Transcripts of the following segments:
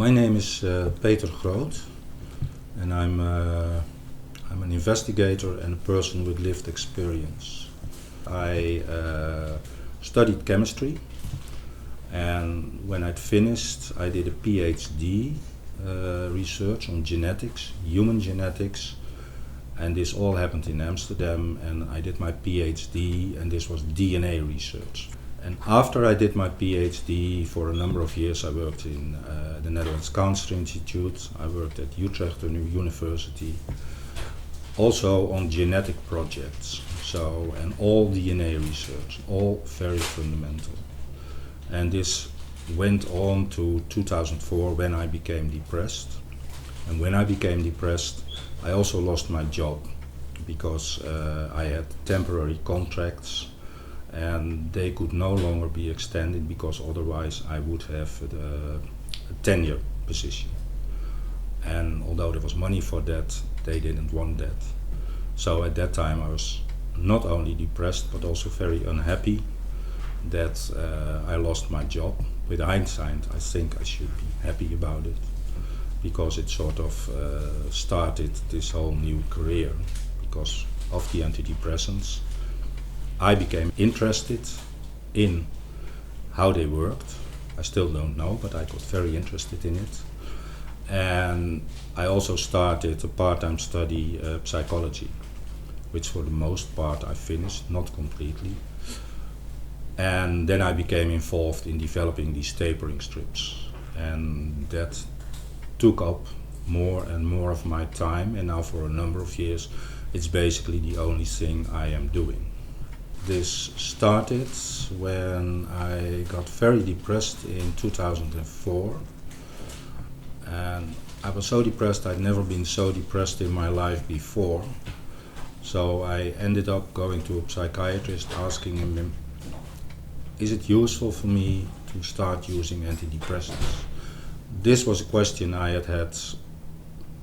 My name is Peter Groot, and I'm an investigator and a person with lived experience. I studied chemistry, and when I'd finished, I did a PhD research on genetics, human genetics, and this all happened in Amsterdam, and I did my PhD, and this was DNA research. And after I did my PhD, for a number of years I worked in the Netherlands Cancer Institute, I worked at Utrecht University, also on genetic projects, and all DNA research, all very fundamental. And this went on to 2004 when I became depressed. And when I became depressed, I also lost my job because I had temporary contracts and they could no longer be extended because otherwise I would have a tenure position. And although there was money for that, they didn't want that. So at that time I was not only depressed but also very unhappy that I lost my job. With hindsight, I think I should be happy about it because it sort of started this whole new career because of the antidepressants. I became interested in how they worked. I still don't know, but I got very interested in it. And I also started a part-time study psychology, which for the most part I finished, not completely. And then I became involved in developing these tapering strips. And that took up more and more of my time, and now for a number of years it's basically the only thing I am doing. This started when I got very depressed in 2004, and I was so depressed. I'd never been so depressed in my life before, so I ended up going to a psychiatrist asking him, is it useful for me to start using antidepressants? This was a question I had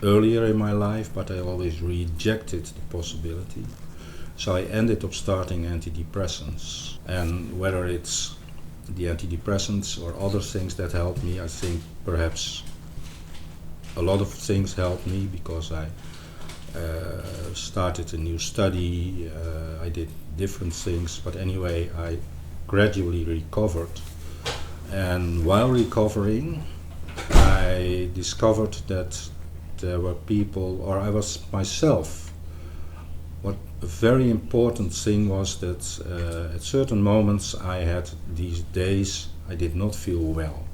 earlier in my life, but I always rejected the possibility. So I ended up starting antidepressants, and whether it's the antidepressants or other things that helped me, I think perhaps a lot of things helped me because I started a new study, I did different things, but anyway I gradually recovered, and while recovering I discovered that there were people, or I was myself. What a very important thing was that at certain moments I had these days I did not feel well.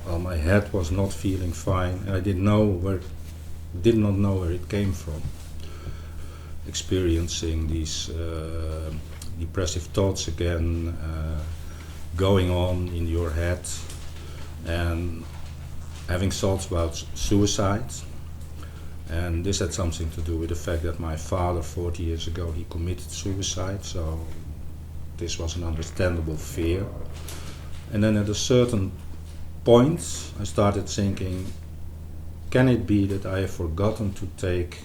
My head was not feeling fine, and I did not know where it came from. Experiencing these depressive thoughts again going on in your head, and having thoughts about suicide. And this had something to do with the fact that my father 40 years ago he committed suicide, so this was an understandable fear. And then at a certain point I started thinking, can it be that I have forgotten to take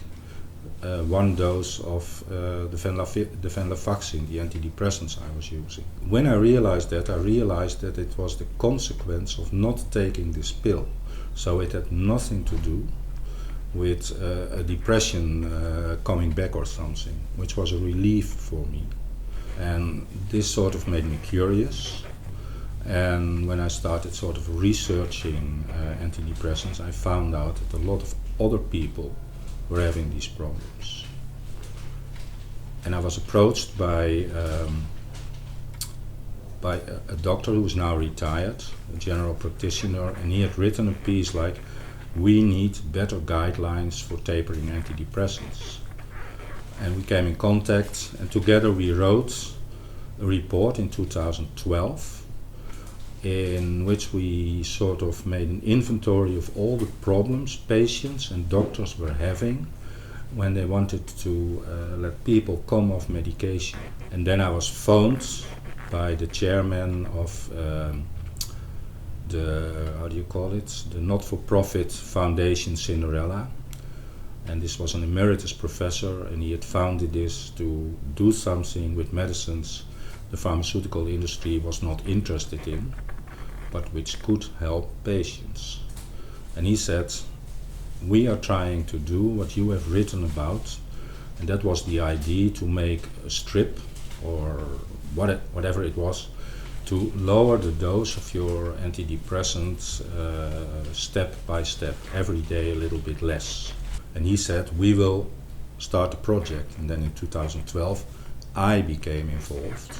one dose of the venlafaxine, the antidepressants I was using. When I realized that it was the consequence of not taking this pill. So it had nothing to do with a depression coming back or something, which was a relief for me. And this sort of made me curious. And when I started sort of researching antidepressants, I found out that a lot of other people were having these problems. And I was approached by a doctor who is now retired, a general practitioner, and he had written a piece like, we need better guidelines for tapering antidepressants. And we came in contact, and together we wrote a report in 2012 in which we sort of made an inventory of all the problems patients and doctors were having when they wanted to let people come off medication. And then I was phoned by the chairman of the not-for-profit foundation Cinderella, and this was an emeritus professor, and he had founded this to do something with medicines the pharmaceutical industry was not interested in, but which could help patients. And he said, we are trying to do what you have written about, and that was the idea to make a strip or whatever it was, to lower the dose of your antidepressant step by step, every day a little bit less. And he said, we will start a project. And then in 2012, I became involved.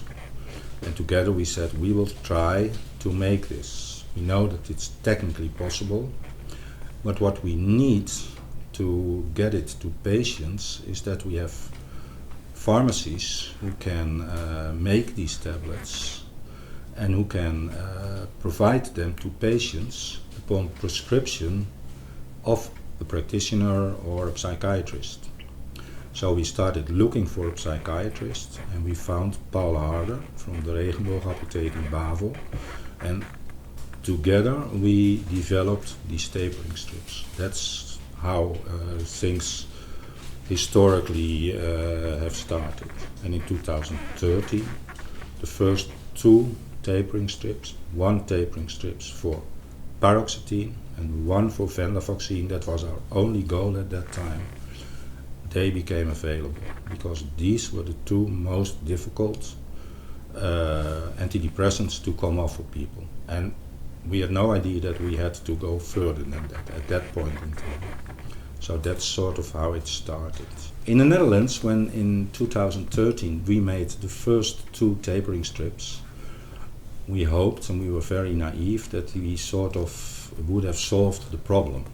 And together we said, we will try to make this. We know that it's technically possible, but what we need to get it to patients is that we have pharmacies who can make these tablets and who can provide them to patients upon prescription of a practitioner or a psychiatrist. So we started looking for a psychiatrist and we found Paul Harder from the Regenboogapotheek in Bavel, and together we developed these tapering strips. That's how things historically have started. And in 2013, the first 2 tapering strips, 1 tapering strips for paroxetine and 1 for venlafaxine, that was our only goal at that time, they became available because these were the 2 most difficult antidepressants to come off for people. And we had no idea that we had to go further than that at that point in time. So that's sort of how it started. In the Netherlands, when in 2013 we made the first 2 tapering strips, we hoped, and we were very naive, that we sort of would have solved the problem.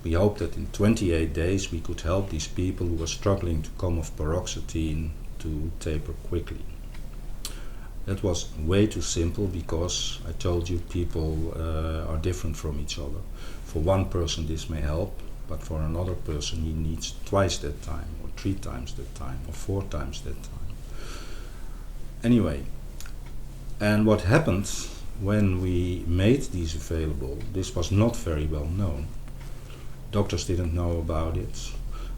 We hoped that in 28 days we could help these people who were struggling to come off paroxetine to taper quickly. That was way too simple because I told you people are different from each other. For one person this may help, but for another person he needs twice that time, or 3 times that time, or 4 times that time. Anyway, and what happened when we made these available, this was not very well known. Doctors didn't know about it,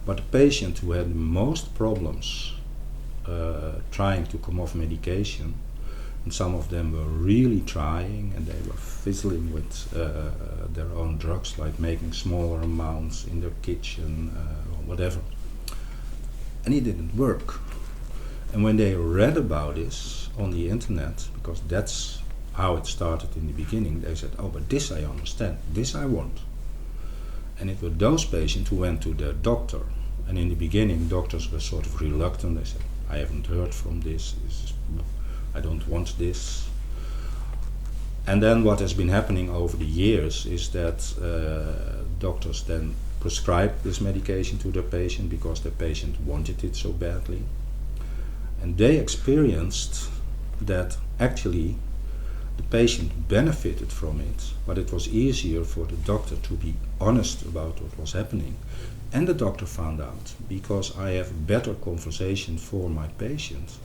but the patient who had the most problems trying to come off medication, and some of them were really trying and they were fizzling with their own drugs, like making smaller amounts in their kitchen or whatever, and it didn't work. And when they read about this on the internet, because that's how it started in the beginning, they said, oh, but this I understand, this I want. And it were those patients who went to their doctor, and in the beginning doctors were sort of reluctant. They said, I haven't heard from this, I don't want this. And then what has been happening over the years is that doctors then prescribe this medication to their patient because their patient wanted it so badly. And they experienced that actually the patient benefited from it, but it was easier for the doctor to be honest about what was happening. And the doctor found out, because I have better conversation for my patient,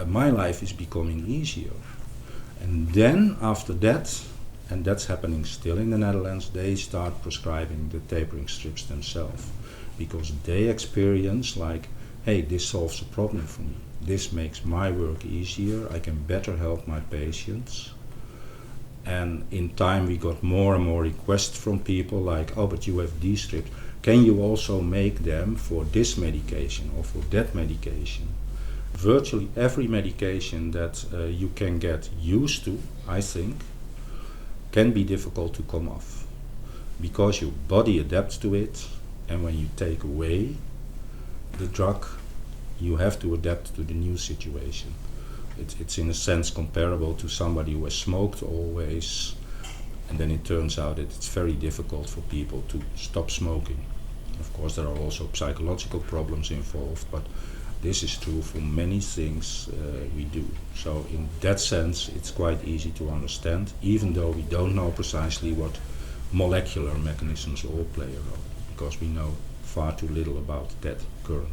my life is becoming easier. And then after that, and that's happening still in the Netherlands, they start prescribing the tapering strips themselves, because they experience like, hey, this solves a problem for me. This makes my work easier, I can better help my patients. And in time we got more and more requests from people like, oh, but you have these strips, can you also make them for this medication or for that medication? Virtually every medication that you can get used to, I think, can be difficult to come off, because your body adapts to it, and when you take away the drug, you have to adapt to the new situation. It's in a sense comparable to somebody who has smoked always, and then it turns out that it's very difficult for people to stop smoking. Of course there are also psychological problems involved, but this is true for many things we do. So in that sense it's quite easy to understand, even though we don't know precisely what molecular mechanisms all play a role, because we know far too little about that currently.